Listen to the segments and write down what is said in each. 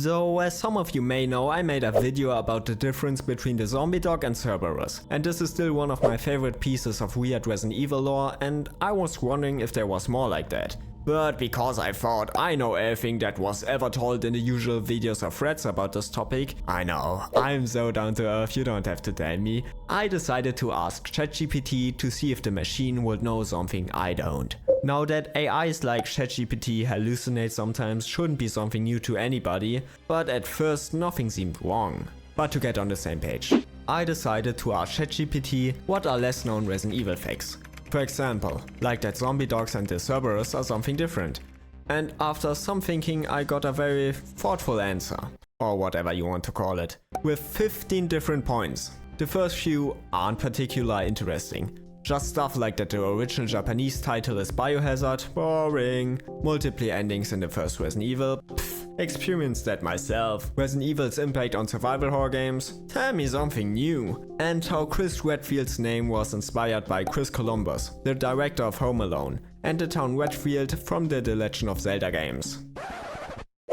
So, as some of you may know, I made a video about the difference between the zombie dog and Cerberus, and this is still one of my favorite pieces of weird Resident Evil lore, and I was wondering if there was more like that. But because I thought I know everything that was ever told in the usual videos or threads about this topic, I know, I'm so down to earth, you don't have to tell me, I decided to ask ChatGPT to see if the machine would know something I don't. Now that AIs like ChatGPT hallucinate sometimes shouldn't be something new to anybody, but at first nothing seemed wrong. But to get on the same page, I decided to ask ChatGPT what are less known Resident Evil facts. For example, like that zombie dogs and the Cerberus are something different. And after some thinking I got a very thoughtful answer, or whatever you want to call it, with 15 different points. The first few aren't particularly interesting. Just stuff like that the original Japanese title is Biohazard, boring, multiple endings in the first Resident Evil, experienced that myself, Resident Evil's impact on survival horror games, tell me something new, and how Chris Redfield's name was inspired by Chris Columbus, the director of Home Alone, and the town Redfield from the Legend of Zelda games.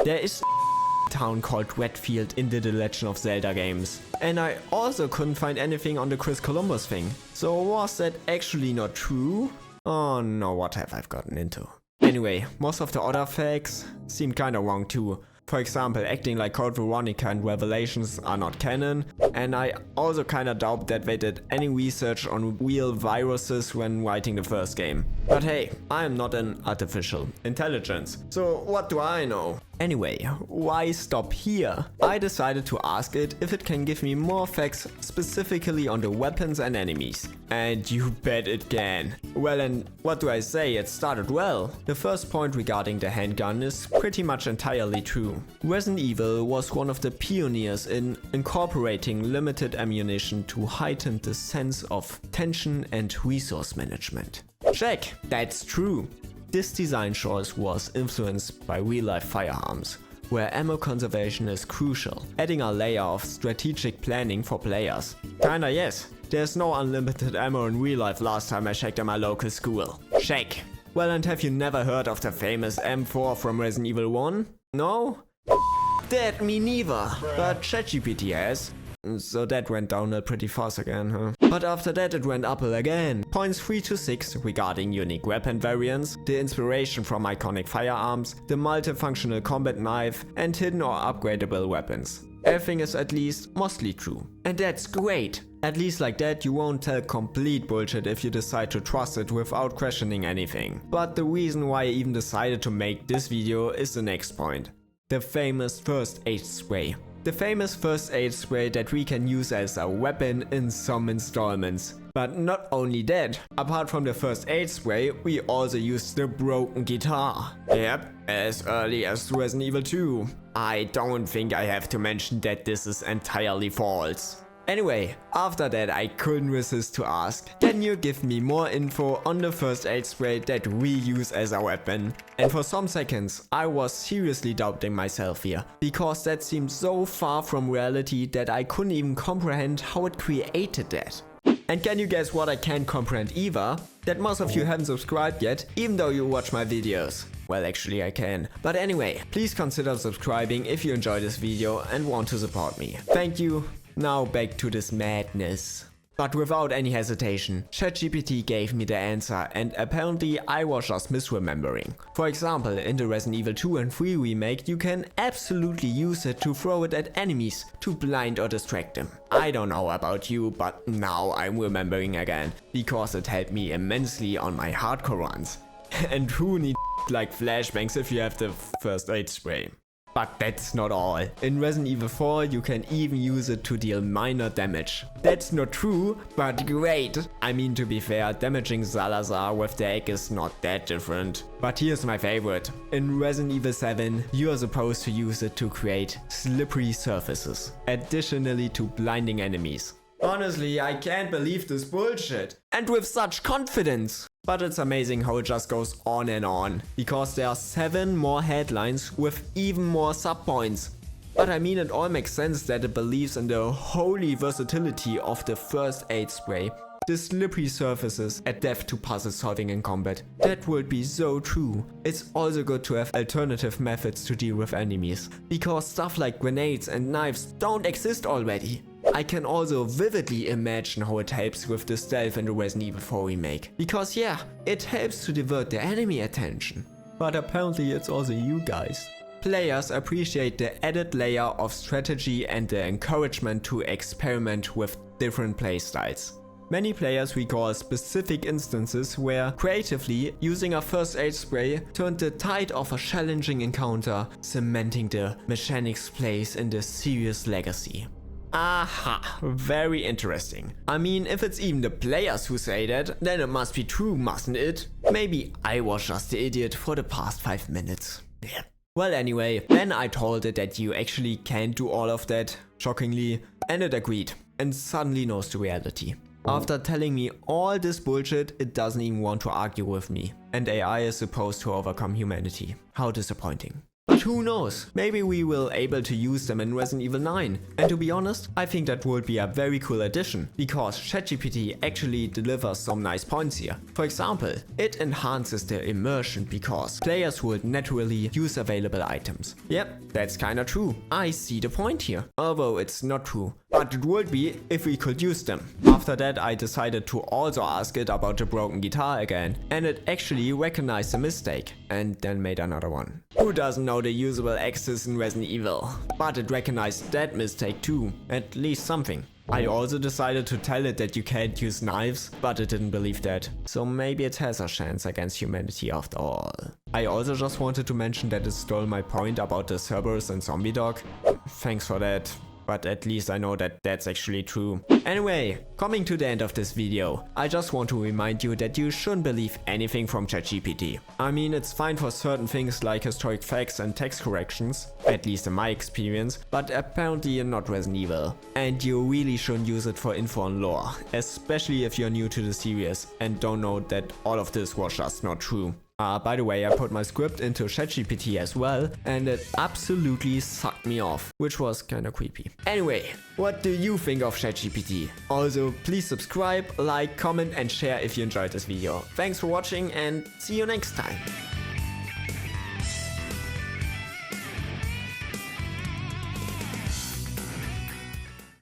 There is a town called Redfield in the Legend of Zelda games, and I also couldn't find anything on the Chris Columbus thing. So was that actually not true? Oh no, what have I gotten into? Anyway, most of the other facts seem kinda wrong too. For example, acting like Code Veronica and Revelations are not canon, and I also kinda doubt that they did any research on real viruses when writing the first game. But hey, I am not an artificial intelligence, so what do I know? Anyway, why stop here? I decided to ask it if it can give me more facts specifically on the weapons and enemies. And you bet it can. Well, and what do I say, it started well. The first point regarding the handgun is pretty much entirely true. Resident Evil was one of the pioneers in incorporating limited ammunition to heighten the sense of tension and resource management. Check, that's true. This design choice was influenced by real-life firearms, where ammo conservation is crucial, adding a layer of strategic planning for players. Kinda yes, there's no unlimited ammo in real life last time I checked at my local school. Check. Well, and have you never heard of the famous M4 from Resident Evil 1? No? That me neither, but ChatGPT has. So that went downhill pretty fast again, huh? But after that it went uphill again. Points 3 to 6 regarding unique weapon variants, the inspiration from iconic firearms, the multifunctional combat knife, and hidden or upgradable weapons. Everything is at least mostly true. And that's great! At least like that you won't tell complete bullshit if you decide to trust it without questioning anything. But the reason why I even decided to make this video is the next point. The famous first aid spray. The famous first aid spray that we can use as a weapon in some installments. But not only that, apart from the first aid spray, we also use the broken guitar. Yep, as early as Resident Evil 2. I don't think I have to mention that this is entirely false. Anyway, after that I couldn't resist to ask, can you give me more info on the first aid spray that we use as a weapon? And for some seconds I was seriously doubting myself here, because that seemed so far from reality that I couldn't even comprehend how it created that. And can you guess what I can't comprehend either? That most of you haven't subscribed yet, even though you watch my videos. Well, actually I can. But anyway, please consider subscribing if you enjoyed this video and want to support me. Thank you. Now back to this madness. But without any hesitation, ChatGPT gave me the answer, and apparently I was just misremembering. For example, in the Resident Evil 2 and 3 remake you can absolutely use it to throw it at enemies to blind or distract them. I don't know about you, but now I'm remembering again, because it helped me immensely on my hardcore runs. And who needs like flashbangs if you have the first aid spray? But that's not all. In Resident Evil 4 you can even use it to deal minor damage. That's not true, but great. I mean, to be fair, damaging Salazar with the egg is not that different. But here's my favorite. In Resident Evil 7 you are supposed to use it to create slippery surfaces, additionally to blinding enemies. Honestly, I can't believe this bullshit. And with such confidence. But it's amazing how it just goes on, because there are 7 more headlines with even more subpoints. But I mean, it all makes sense that it believes in the holy versatility of the first aid spray The slippery surfaces, a depth to puzzle solving in combat. That would be so true. It's also good to have alternative methods to deal with enemies, because stuff like grenades and knives don't exist already. I can also vividly imagine how it helps with the stealth in the Resident Evil 4 remake, because yeah, it helps to divert the enemy attention. But apparently it's also you guys. Players appreciate the added layer of strategy and the encouragement to experiment with different playstyles. Many players recall specific instances where, creatively, using a first aid spray turned the tide of a challenging encounter, cementing the mechanic's place in the series' legacy. Aha, very interesting. I mean, if it's even the players who say that, then it must be true, mustn't it? Maybe I was just the idiot for the past 5 minutes. Yeah. Well, anyway, then I told it that you actually can't do all of that, shockingly, and it agreed, and suddenly knows the reality. After telling me all this bullshit, it doesn't even want to argue with me, and AI is supposed to overcome humanity. How disappointing. But who knows, maybe we will able to use them in Resident Evil 9. And to be honest, I think that would be a very cool addition, because ChatGPT actually delivers some nice points here. For example, it enhances the immersion because players would naturally use available items. Yep, that's kinda true. I see the point here. Although it's not true. But it would be if we could use them. After that I decided to also ask it about the broken guitar again, and it actually recognized the mistake, and then made another one. Who doesn't know the usable axes in Resident Evil? But it recognized that mistake too, at least something. I also decided to tell it that you can't use knives, but it didn't believe that. So maybe it has a chance against humanity after all. I also just wanted to mention that it stole my point about the Cerberus and Zombie Dog. Thanks for that. But at least I know that that's actually true. Anyway, coming to the end of this video, I just want to remind you that you shouldn't believe anything from ChatGPT. I mean, it's fine for certain things like historic facts and text corrections, at least in my experience, but apparently not Resident Evil. And you really shouldn't use it for info on lore, especially if you're new to the series and don't know that all of this was just not true. By the way, I put my script into ChatGPT as well, and it absolutely sucked me off, which was kinda creepy. Anyway, what do you think of ChatGPT? Also, please subscribe, like, comment and share if you enjoyed this video. Thanks for watching and see you next time.